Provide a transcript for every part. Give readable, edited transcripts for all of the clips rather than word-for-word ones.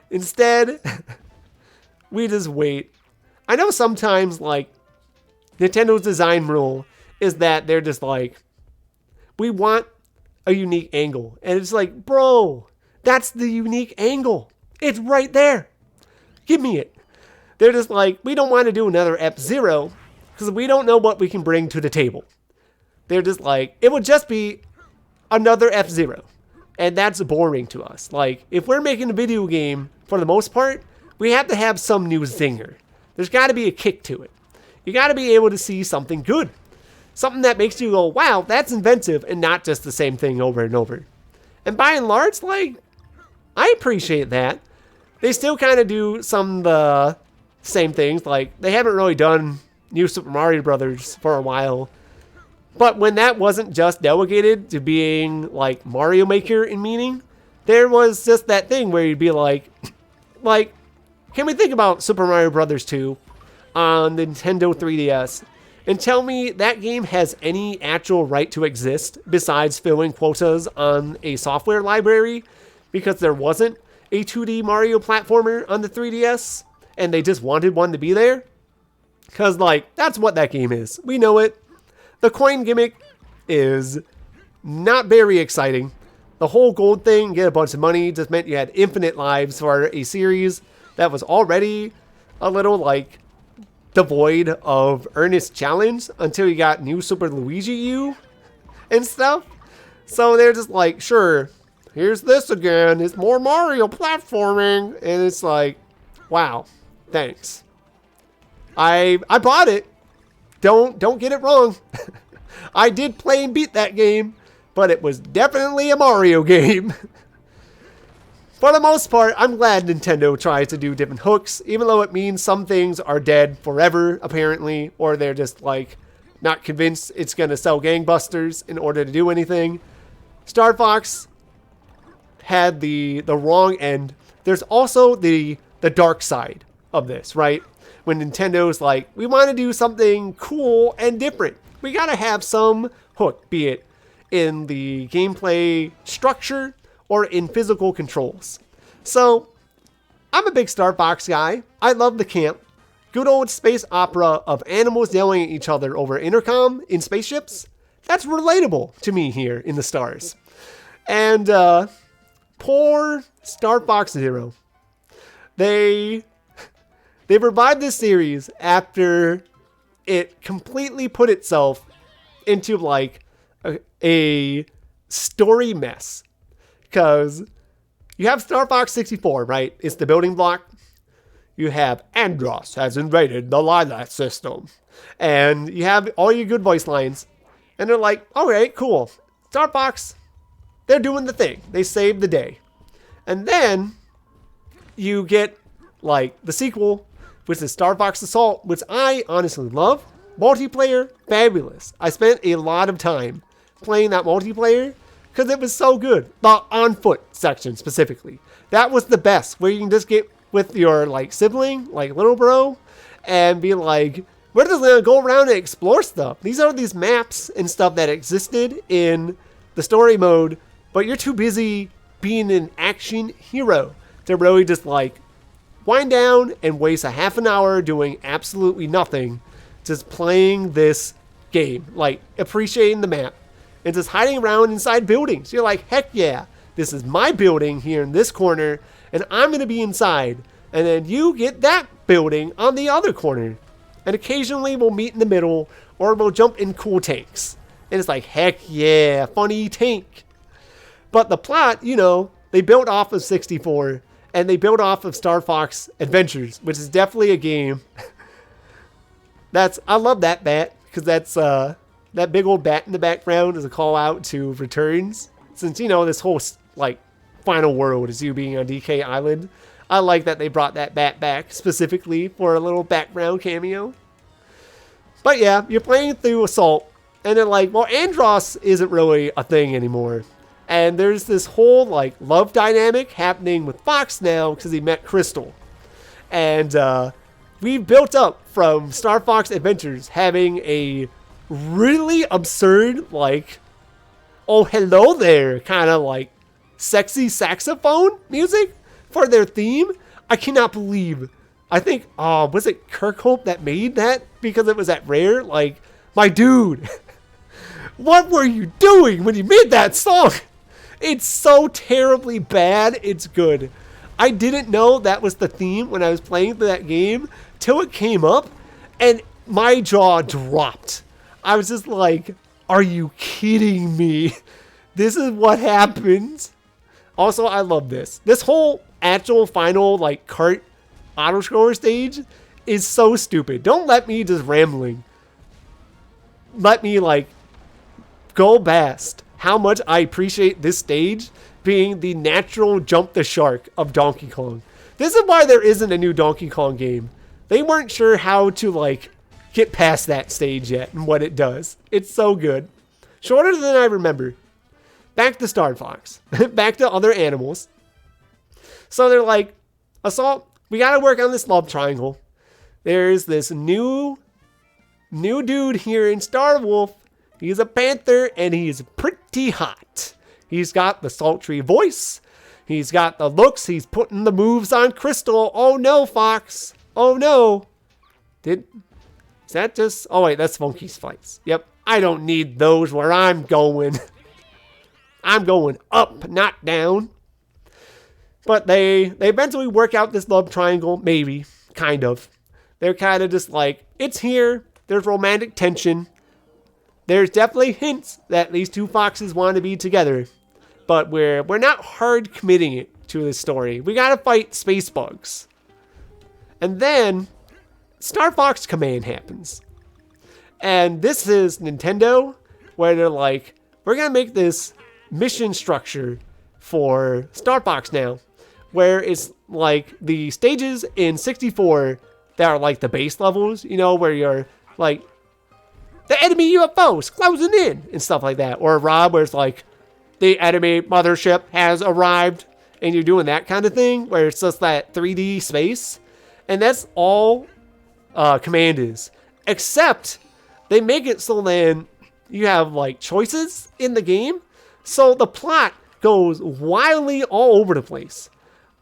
Instead, we just wait. I know sometimes, like, Nintendo's design rule is that they're just like, we want a unique angle. And it's like, bro, that's the unique angle. It's right there. Give me it. They're just like, we don't want to do another F-Zero because we don't know what we can bring to the table. They're just like, it would just be another F-Zero. And that's boring to us. Like, if we're making a video game, for the most part, we have to have some new zinger. There's got to be a kick to it. You got to be able to see something good. Something that makes you go, wow, that's inventive, and not just the same thing over and over. And by and large, like, I appreciate that. They still kind of do some of the same things. Like, they haven't really done New Super Mario Brothers for a while. But when that wasn't just delegated to being, like, Mario Maker in meaning, there was just that thing where you'd be like, can we think about Super Mario Brothers 2 on the Nintendo 3DS and tell me that game has any actual right to exist besides filling quotas on a software library because there wasn't a 2D Mario platformer on the 3DS and they just wanted one to be there? Because, like, that's what that game is. We know it. The coin gimmick is not very exciting. The whole gold thing, get a bunch of money, just meant you had infinite lives for a series that was already a little, like, devoid of earnest challenge until you got New Super Luigi U and stuff. So they're just like, sure, here's this again. It's more Mario platforming. And it's like, wow, thanks. I bought it. Don't get it wrong. I did play and beat that game, but it was definitely a Mario game. For the most part, I'm glad Nintendo tries to do different hooks, even though it means some things are dead forever, apparently, or they're just, like, not convinced it's going to sell gangbusters in order to do anything. Star Fox had the wrong end. There's also the dark side of this, right? When Nintendo's like, we want to do something cool and different. We got to have some hook, be it in the gameplay structure or in physical controls. So, I'm a big Star Fox guy. I love the camp. Good old space opera of animals yelling at each other over intercom in spaceships. That's relatable to me here in the stars. And poor Star Fox Zero. They revived this series after it completely put itself into, like, a story mess. Because you have Star Fox 64, right? It's the building block. You have Andros has invaded the Lilac system. And you have all your good voice lines. And they're like, all right, cool. Star Fox, they're doing the thing. They saved the day. And then you get, like, the sequel, which is Star Fox Assault, which I honestly love. Multiplayer, fabulous. I spent a lot of time playing that multiplayer because it was so good. The on-foot section, specifically. That was the best, where you can just get with your, like, sibling, like, little bro, and be like, we're just going to go around and explore stuff. These are these maps and stuff that existed in the story mode, but you're too busy being an action hero to really just, like, wind down and waste a half an hour doing absolutely nothing, just playing this game, like, appreciating the map, and just hiding around inside buildings. You're like, heck yeah, this is my building here in this corner, and I'm going to be inside, and then you get that building on the other corner, and occasionally we'll meet in the middle, or we'll jump in cool tanks, and it's like, heck yeah, funny tank. But the plot, you know, they built off of 64, and they built off of Star Fox Adventures, which is definitely a game. I love that bat, because that's, that big old bat in the background is a call out to Returns. Since, you know, this whole, like, final world is you being on DK Island. I like that they brought that bat back specifically for a little background cameo. But yeah, you're playing through Assault, and they're like, well, Andros isn't really a thing anymore. And there's this whole, like, love dynamic happening with Fox now because he met Crystal. And we built up from Star Fox Adventures having a really absurd, like, oh, hello there kind of, like, sexy saxophone music for their theme. I cannot believe. I think, was it Kirkhope that made that because it was at Rare? Like, my dude, what were you doing when you made that song? It's so terribly bad, it's good. I didn't know that was the theme when I was playing through that game till it came up, and my jaw dropped. I was just like, are you kidding me? This is what happens. Also, I love this. This whole actual final like cart auto-scroller stage is so stupid. Don't let me just rambling. Let me like go past how much I appreciate this stage being the natural jump the shark of Donkey Kong. This is why there isn't a new Donkey Kong game. They weren't sure how to like get past that stage yet and what it does. It's so good. Shorter than I remember. Back to Star Fox. Back to other animals. So they're like, Assault, we gotta work on this love triangle. There's this new dude here in Star Wolf. He's a panther and he's pretty hot. He's got the sultry voice. He's got the looks. He's putting the moves on Crystal. Oh no, Fox. Oh no. Is that just... Oh wait, that's Funky's fights. Yep. I don't need those where I'm going. I'm going up, not down. But they eventually work out this love triangle. Maybe. Kind of. They're kind of just like, it's here. There's romantic tension. There's definitely hints that these two foxes want to be together. But we're not hard committing it to this story. We gotta fight space bugs. And then Star Fox Command happens. And this is Nintendo, where they're like, we're gonna make this mission structure for Star Fox now, where it's like the stages in 64 that are like the base levels, you know, where you're like, the enemy UFOs closing in and stuff like that. Or Rob, where it's like, the enemy mothership has arrived, and you're doing that kind of thing, where it's just that 3D space. And that's all Command is. Except, they make it so then you have like choices in the game. So the plot goes wildly all over the place.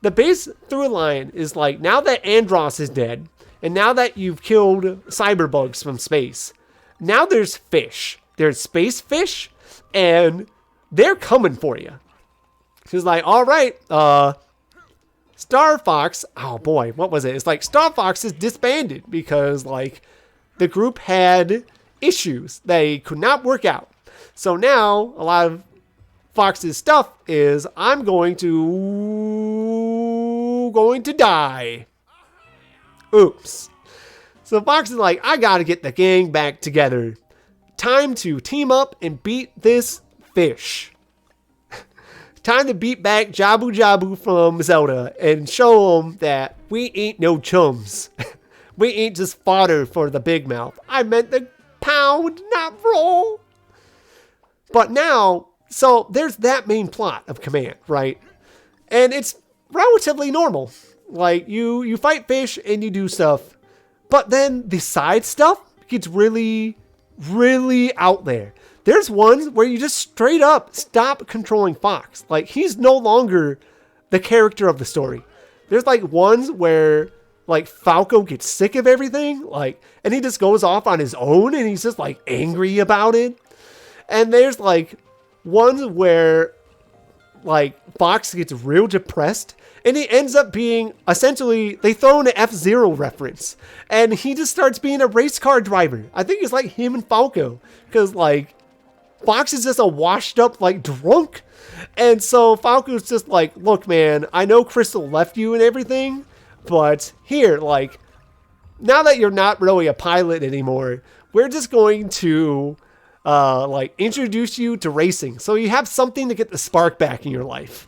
The base through line is like, now that Andros is dead, and now that you've killed cyberbugs from space, now there's fish. There's space fish, and they're coming for you. She's like, all right, Star Fox. Oh boy, what was it? It's like Star Fox is disbanded because like the group had issues they could not work out. So now a lot of Fox's stuff is, I'm going to die. Oops. So Fox is like, I gotta get the gang back together. Time to team up and beat this fish. Time to beat back Jabu Jabu from Zelda and show them that we ain't no chums. We ain't just fodder for the big mouth. I meant the pound, not roll. But now, so there's that main plot of Command, right? And it's relatively normal. Like, you fight fish and you do stuff. But then the side stuff gets really, really out there. There's ones where you just straight up stop controlling Fox. Like, he's no longer the character of the story. There's like ones where like Falco gets sick of everything, like, and he just goes off on his own and he's just like angry about it. And there's like ones where like Fox gets real depressed and he ends up being essentially, they throw in an F-Zero reference and he just starts being a race car driver. I think it's like him and Falco, because like Fox is just a washed up like drunk. And so Falco's just like, look man, I know Crystal left you and everything, but here, like, now that you're not really a pilot anymore, we're just going to like introduce you to racing. So you have something to get the spark back in your life.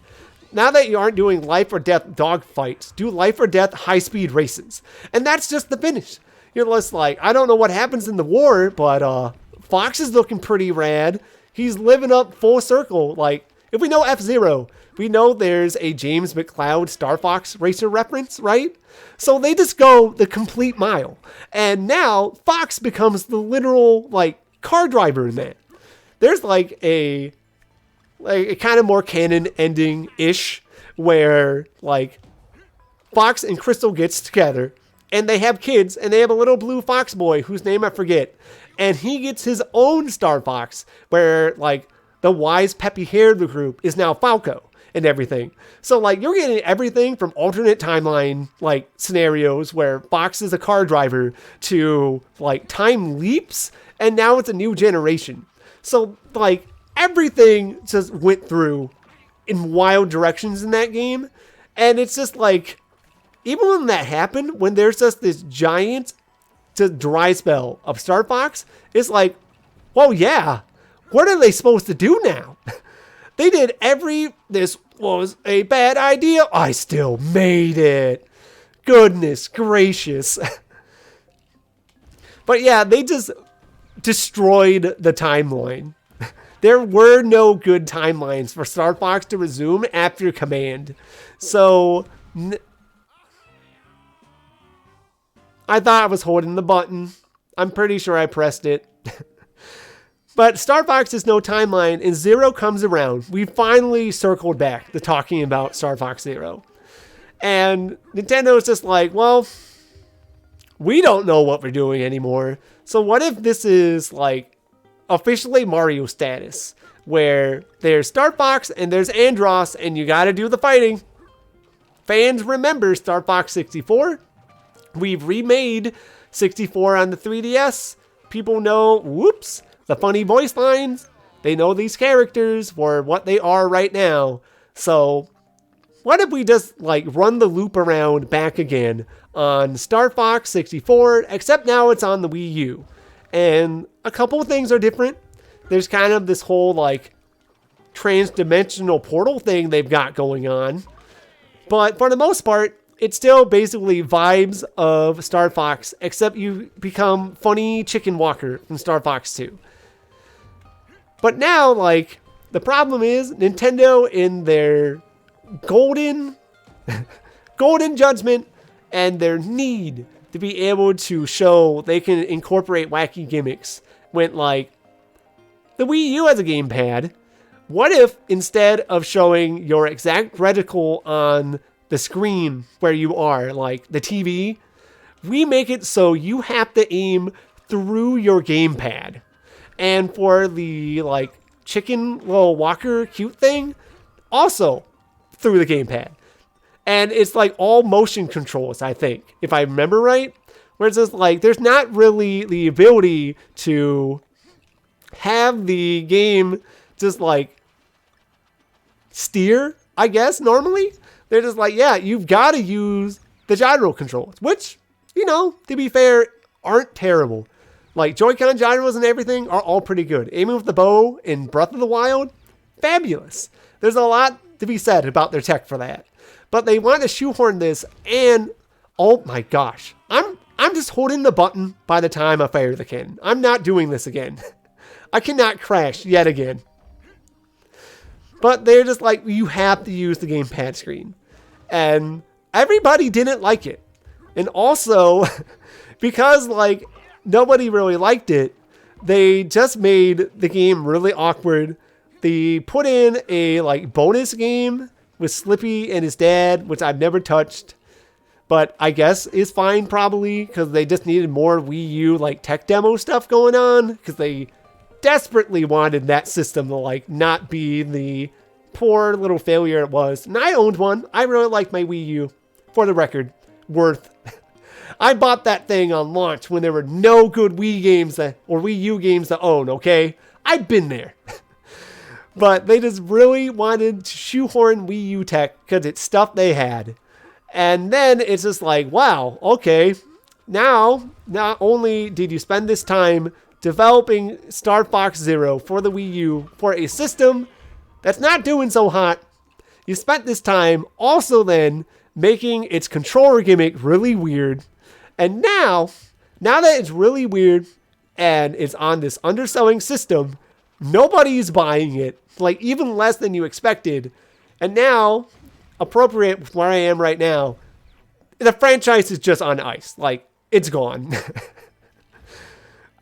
Now that you aren't doing life or death dog fights, do life or death high speed races. And that's just the finish. You're just like, I don't know what happens in the war, but Fox is looking pretty rad. He's living up full circle. Like, if we know F-Zero, we know there's a James McCloud Star Fox racer reference, right? So they just go the complete mile. And now Fox becomes the literal like car driver in that. There's like a like a kind of more canon ending-ish, where like Fox and Crystal gets together and they have kids, and they have a little blue fox boy whose name I forget, and he gets his own Star Fox, where like the wise peppy-haired group is now Falco and everything. So like you're getting everything from alternate timeline like scenarios where Fox is a car driver to like time leaps, and now it's a new generation. So like everything just went through in wild directions in that game. And it's just like, even when that happened, when there's just this giant dry spell of Star Fox, it's like, well, yeah, what are they supposed to do now? They did this was a bad idea. I still made it. Goodness gracious. But yeah, they just destroyed the timeline. There were no good timelines for Star Fox to resume after Command. So I thought I was holding the button. I'm pretty sure I pressed it. But Star Fox is no timeline, and Zero comes around. We finally circled back to talking about Star Fox Zero. And Nintendo's just like, well, we don't know what we're doing anymore. So what if this is like officially Mario status, where there's Star Fox and there's Andross, and you gotta do the fighting. Fans remember Star Fox 64. We've remade 64 on the 3DS. People know, whoops, the funny voice lines. They know these characters for what they are right now. So what if we just like run the loop around back again on Star Fox 64, except now it's on the Wii U. And a couple of things are different. There's kind of this whole like trans-dimensional portal thing they've got going on. But for the most part, it's still basically vibes of Star Fox, except you become funny Chicken Walker from Star Fox 2. But now, like, the problem is Nintendo in their golden judgment and their need to be able to show they can incorporate wacky gimmicks went like, the Wii U has a gamepad. What if instead of showing your exact reticle on the screen where you are, like the TV, we make it so you have to aim through your gamepad. And for the like chicken little walker cute thing, also through the gamepad. And it's like all motion controls, I think, if I remember right. Where it's just like, there's not really the ability to have the game just like steer, I guess, normally. They're just like, yeah, you've got to use the gyro controls, which, you know, to be fair, aren't terrible. Like Joy-Con gyros and everything are all pretty good. Aiming with the bow in Breath of the Wild, fabulous. There's a lot to be said about their tech for that. But they want to shoehorn this, and oh my gosh, I'm just holding the button by the time I fire the cannon. I'm not doing this again. I cannot crash yet again. But they're just like, you have to use the gamepad screen. And everybody didn't like it. And also, because like nobody really liked it, they just made the game really awkward. They put in a like bonus game with Slippy and his dad, which I've never touched, but I guess is fine probably because they just needed more Wii U like tech demo stuff going on because they desperately wanted that system to like not be the poor little failure it was. And I owned one. I really liked my Wii U, for the record. Worth. I bought that thing on launch when there were no good Wii games or Wii U games to own, okay? I've been there. But they just really wanted to shoehorn Wii U tech because it's stuff they had. And then it's just like, wow, okay. Now, not only did you spend this time developing Star Fox Zero for the Wii U for a system that's not doing so hot, you spent this time also then making its controller gimmick really weird. And now that it's really weird and it's on this underselling system, nobody's buying it, like even less than you expected. And now, appropriate with where I am right now, the franchise is just on ice. Like, it's gone.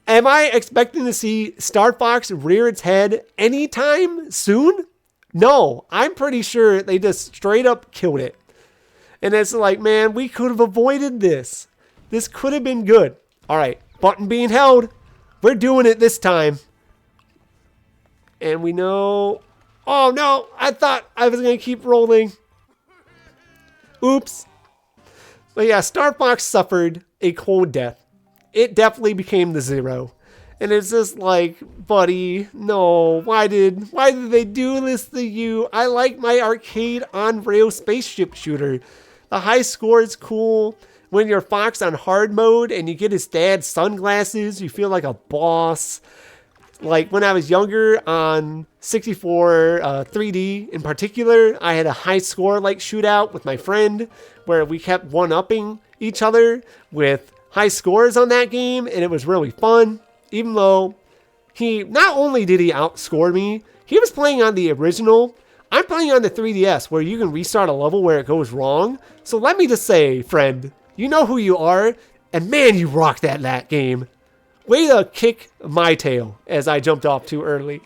Am I expecting to see Star Fox rear its head anytime soon? No, I'm pretty sure they just straight up killed it. And it's like, man, we could have avoided this. This could have been good. All right, button being held. We're doing it this time. And we know... Oh, no, I thought I was going to keep rolling. Oops. But yeah, Star Fox suffered a cold death. It definitely became the 0. And it's just like, buddy, no, why did they do this to you? I like my arcade on-rail spaceship shooter. The high score is cool. When you're Fox on hard mode and you get his dad's sunglasses, you feel like a boss. Like when I was younger on 64 3D in particular, I had a high score like shootout with my friend where we kept one-upping each other with high scores on that game, and it was really fun. Even though not only did he outscore me, he was playing on the original. I'm playing on the 3DS where you can restart a level where it goes wrong. So let me just say, friend, you know who you are, and man, you rocked that game. Way to kick my tail as I jumped off too early.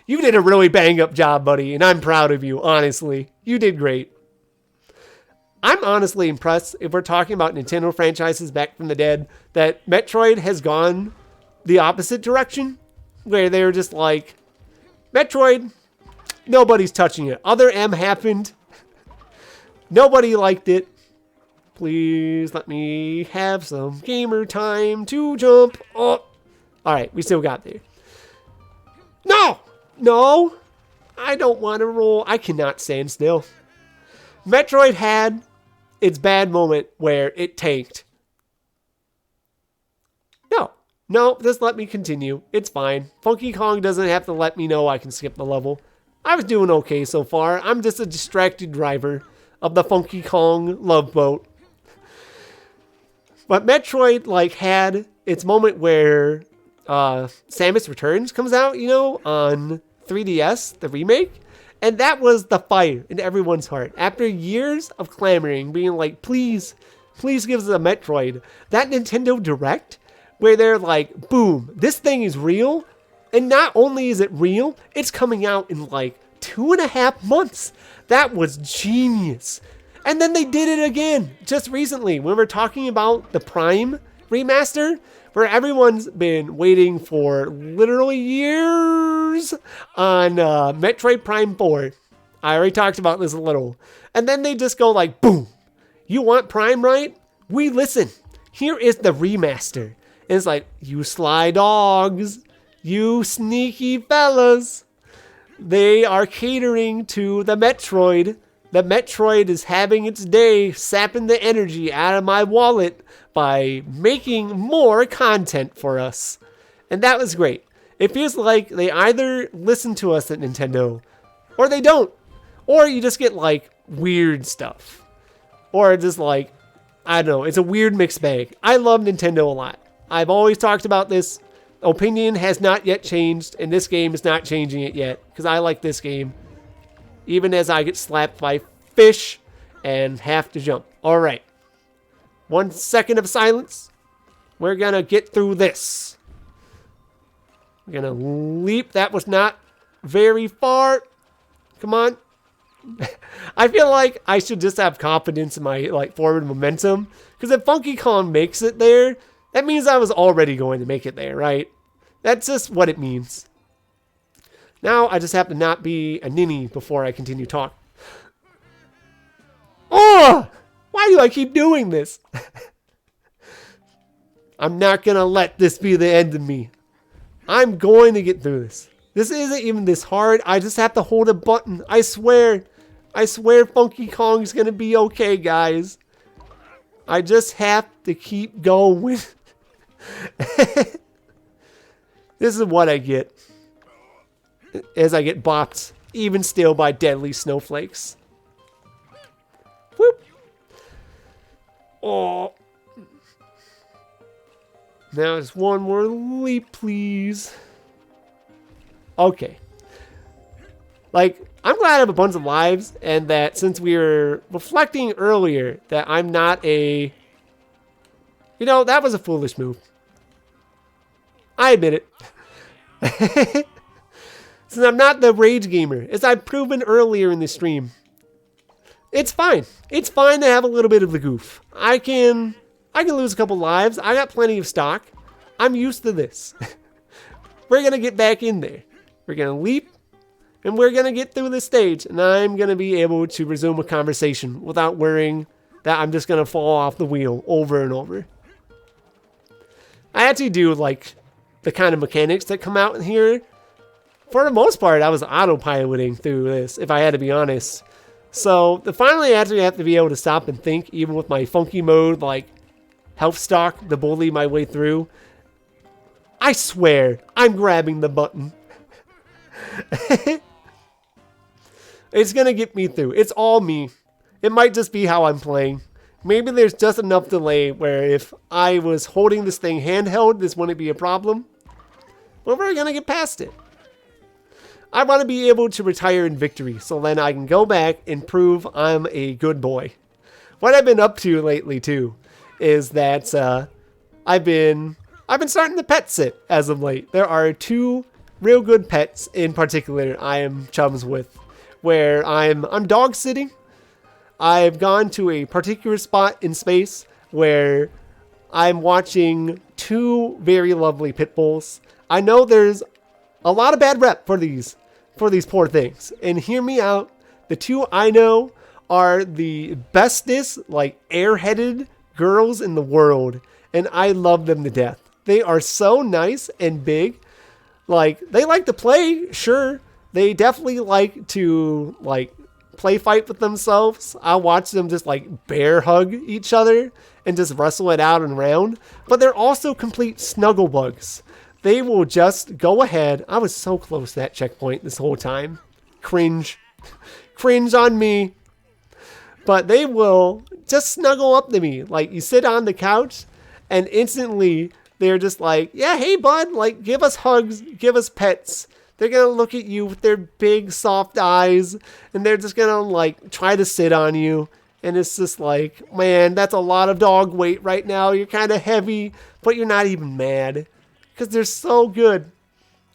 You did a really bang up job, buddy, and I'm proud of you, honestly. You did great. I'm honestly impressed, if we're talking about Nintendo franchises back from the dead, that Metroid has gone the opposite direction, where they're just like, Metroid, nobody's touching it. Other M happened. Nobody liked it. Please let me have some gamer time to jump. Oh, all right, we still got there. No, I don't want to roll. I cannot stand still. Metroid had its bad moment where it tanked. No, just let me continue. It's fine. Funky Kong doesn't have to let me know I can skip the level. I was doing okay so far. I'm just a distracted driver of the Funky Kong love boat. But Metroid had its moment where Samus Returns comes out, on 3DS, the remake. And that was the fire in everyone's heart. After years of clamoring, being like, please give us a Metroid. That Nintendo Direct, where they're like, boom, this thing is real. And not only is it real, it's coming out in like 2.5 months. That was genius. And then they did it again just recently when we're talking about the Prime remaster, where everyone's been waiting for literally years on Metroid Prime 4. I already talked about this a little. And then they just go like, boom, you want Prime, right? We listen. Here is the remaster. And it's like, you sly dogs, you sneaky fellas. They are catering to the Metroid. The Metroid is having its day, sapping the energy out of my wallet by making more content for us. And that was great. It feels like they either listen to us at Nintendo, or they don't. Or you just get like weird stuff. Or just like, I don't know, it's a weird mixed bag. I love Nintendo a lot. I've always talked about this. Opinion has not yet changed, and this game is not changing it yet, because I like this game. Even as I get slapped by fish and have to jump. All right. 1 second of silence. We're going to get through this. We're going to leap. That was not very far. Come on. I feel like I should just have confidence in my forward momentum. Because if Funky Kong makes it there, that means I was already going to make it there, right? That's just what it means. Now I just have to not be a ninny before I continue talking. Oh! Why do I keep doing this? I'm not going to let this be the end of me. I'm going to get through this. This isn't even this hard. I just have to hold a button. I swear Funky Kong's going to be okay, guys. I just have to keep going. This is what I get as I get bopped, even still, by deadly snowflakes. Whoop. Oh. Now just one more leap, please. Okay. I'm glad I have a bunch of lives, and that since we were reflecting earlier that I'm not a... that was a foolish move. I admit it. Since I'm not the rage gamer, as I've proven earlier in the stream, it's fine. It's fine to have a little bit of the goof. I can lose a couple lives. I got plenty of stock. I'm used to this. We're going to get back in there. We're going to leap, and we're going to get through this stage, and I'm going to be able to resume a conversation without worrying that I'm just going to fall off the wheel over and over. I actually do like the kind of mechanics that come out in here. For the most part, I was autopiloting through this, if I had to be honest. So, finally, I actually have to be able to stop and think, even with my funky mode, like health stock, to bully my way through. I swear, I'm grabbing the button. It's gonna get me through. It's all me. It might just be how I'm playing. Maybe there's just enough delay where if I was holding this thing handheld, this wouldn't be a problem. But we're gonna get past it. I want to be able to retire in victory, so then I can go back and prove I'm a good boy. What I've been up to lately too is that I've been starting to pet sit as of late. There are 2 real good pets in particular I am chums with, where I'm dog sitting. I've gone to a particular spot in space where I'm watching 2 very lovely pit bulls. I know there's a lot of bad rep for these poor things. And hear me out. The 2 I know are the bestest, like, airheaded girls in the world. And I love them to death. They are so nice and big. Like, they like to play, sure. They definitely like to, like, play fight with themselves. I watch them just, like, bear hug each other and just wrestle it out and around. But they're also complete snuggle bugs. They will just go ahead. I was so close to that checkpoint this whole time. Cringe. Cringe on me. But they will just snuggle up to me. Like, you sit on the couch, and instantly they're just like, yeah, hey, bud. Like, give us hugs. Give us pets. They're going to look at you with their big, soft eyes, and they're just going to, like, try to sit on you. And it's just like, man, that's a lot of dog weight right now. You're kind of heavy, but you're not even mad. Because they're so good.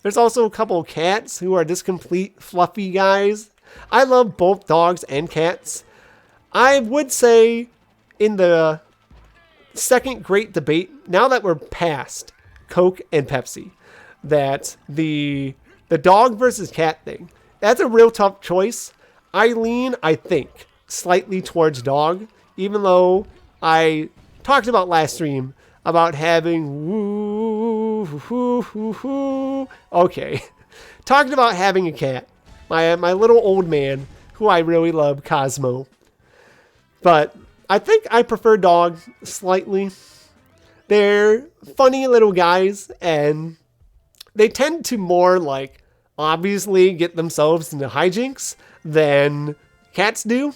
There's also a couple of cats who are just complete fluffy guys. I love both dogs and cats. I would say in the second great debate, now that we're past Coke and Pepsi, that the dog versus cat thing, that's a real tough choice. I lean, I think, slightly towards dog, even though I talked about last stream about having okay. Talking about having a cat. My little old man, who I really love, Cosmo. But I think I prefer dog slightly. They're funny little guys, and they tend to more, like, obviously get themselves into hijinks than cats do.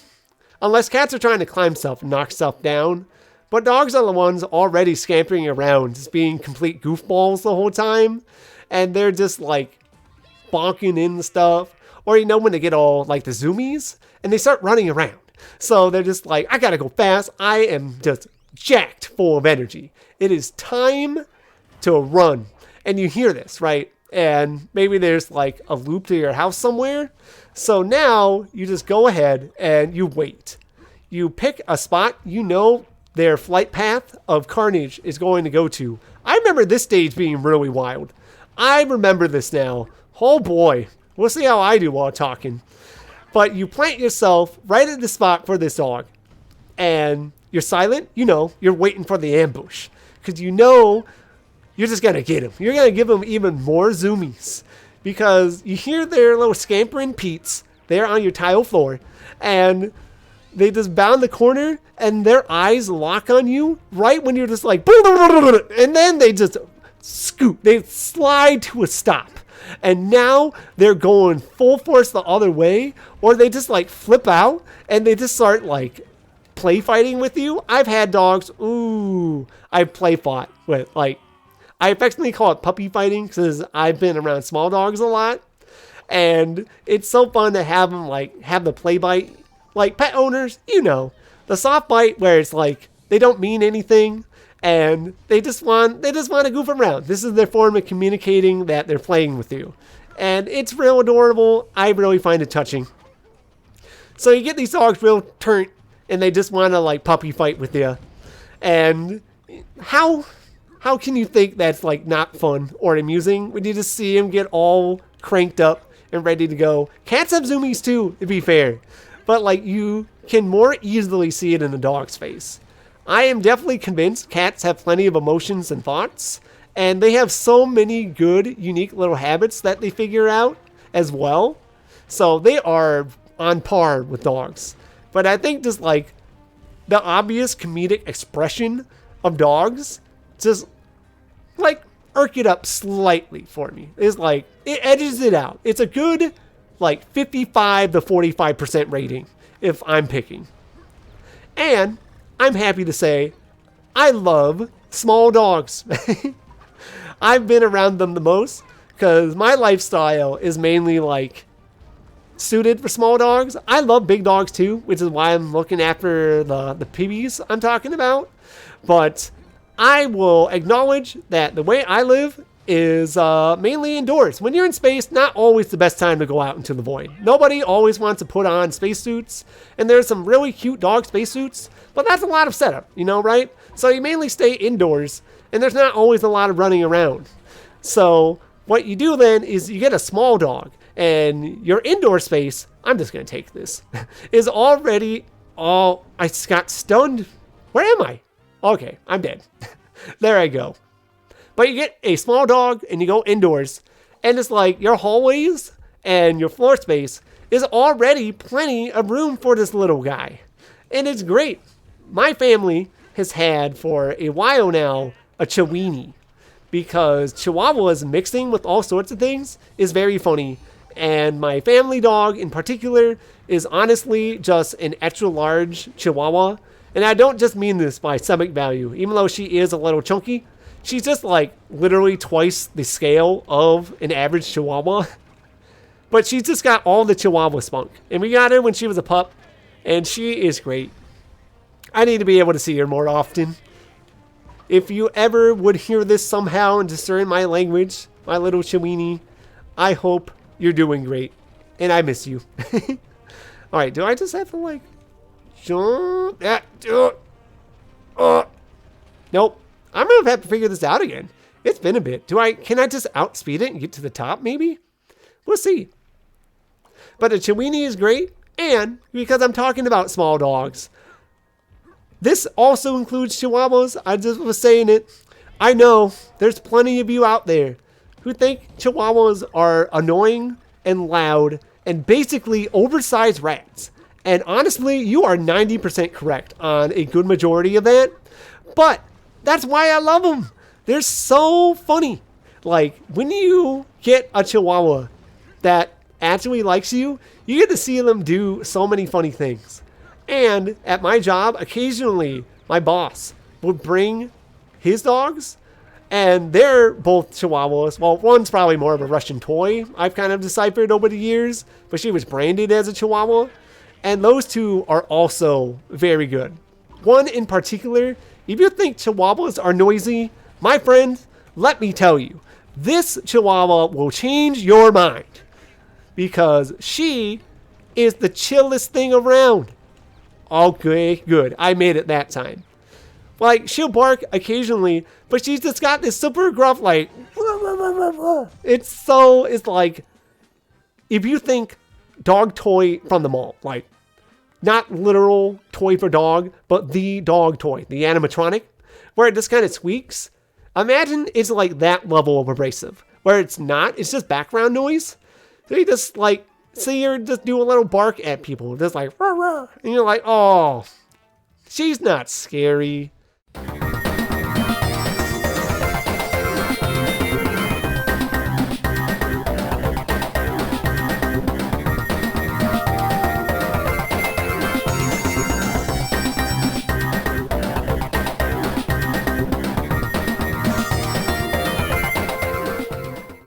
Unless cats are trying to climb stuff and knock stuff down. But dogs are the ones already scampering around, just being complete goofballs the whole time. And they're just, like, bonking in stuff. Or, you know, when they get all, like, the zoomies, and they start running around. So they're just like, I gotta go fast. I am just jacked full of energy. It is time to run. And you hear this, right? And maybe there's, like, a loop to your house somewhere. So now you just go ahead and you wait. You pick a spot you know their flight path of carnage is going to go to. I remember this stage being really wild. I remember this now. Oh boy. We'll see how I do while talking. But you plant yourself right at the spot for this dog. And you're silent. You know, you're waiting for the ambush. Because you know you're just going to get him. You're going to give him even more zoomies. Because you hear their little scampering peets there on your tile floor. And they just bound the corner, and their eyes lock on you right when you're just like, and then they just scoot. They slide to a stop. And now they're going full force the other way, or they just, like, flip out, and they just start, like, play fighting with you. I've had dogs, I've play fought with, like, I affectionately call it puppy fighting because I've been around small dogs a lot. And it's so fun to have them, like, have the play bite. Like, pet owners, you know, the soft bite where it's like they don't mean anything and they just want to goof around. This is their form of communicating that they're playing with you. And it's real adorable. I really find it touching. So you get these dogs real turnt, and they just want to like puppy fight with you. And how can you think that's like not fun or amusing when you just see them get all cranked up and ready to go? Cats have zoomies too, to be fair. But like you can more easily see it in a dog's face. I am definitely convinced cats have plenty of emotions and thoughts. And they have so many good, unique little habits that they figure out as well. So they are on par with dogs. But I think just like the obvious comedic expression of dogs just like irk it up slightly for me. It's like it edges it out. It's a good like 55 to 45% rating if I'm picking. And I'm happy to say I love small dogs. I've been around them the most because my lifestyle is mainly like suited for small dogs. I love big dogs too, which is why I'm looking after the pibbies I'm talking about. But I will acknowledge that the way I live is mainly indoors. When you're in space, not always the best time to go out into the void. Nobody always wants to put on spacesuits, and there's some really cute dog spacesuits, but that's a lot of setup, right? So you mainly stay indoors, and there's not always a lot of running around. So what you do then is you get a small dog, and your indoor space, I'm just going to take this, is already all, I got stunned. Where am I? Okay, I'm dead. There I go. But you get a small dog and you go indoors, and it's like your hallways and your floor space is already plenty of room for this little guy. And it's great. My family has had for a while now a Chiweenie, because Chihuahuas mixing with all sorts of things is very funny. And my family dog in particular is honestly just an extra large Chihuahua. And I don't just mean this by stomach value, even though she is a little chunky. She's just like literally twice the scale of an average Chihuahua. But she's just got all the Chihuahua spunk. And we got her when she was a pup, and she is great. I need to be able to see her more often. If you ever would hear this somehow and discern my language, my little Chiweenie, I hope you're doing great. And I miss you. Alright, do I just have to like jump? Nope. I'm gonna have to figure this out again. It's been a bit. Can I just outspeed it and get to the top maybe? We'll see. But a Chiweenie is great, and because I'm talking about small dogs, this also includes Chihuahuas. I just was saying it. I know there's plenty of you out there who think Chihuahuas are annoying and loud and basically oversized rats. And honestly, you are 90% correct on a good majority of that. But that's why I love them. They're so funny. Like, when you get a Chihuahua that actually likes you, you get to see them do so many funny things. And at my job, occasionally, my boss would bring his dogs, and they're both Chihuahuas. Well, one's probably more of a Russian toy, I've kind of deciphered over the years, but she was branded as a Chihuahua. And those two are also very good. One in particular, if you think Chihuahuas are noisy, my friend, let me tell you, this Chihuahua will change your mind, because she is the chillest thing around. Okay, good. I made it that time. Like, she'll bark occasionally, but she's just got this super gruff, like, it's like, if you think dog toy from the mall, like, not literal toy for dog, but the dog toy, the animatronic, where it just kind of squeaks. Imagine it's like that level of abrasive, where it's not, it's just background noise. So you just like, see her just do a little bark at people, just like, rah, rah. And you're like, oh, she's not scary.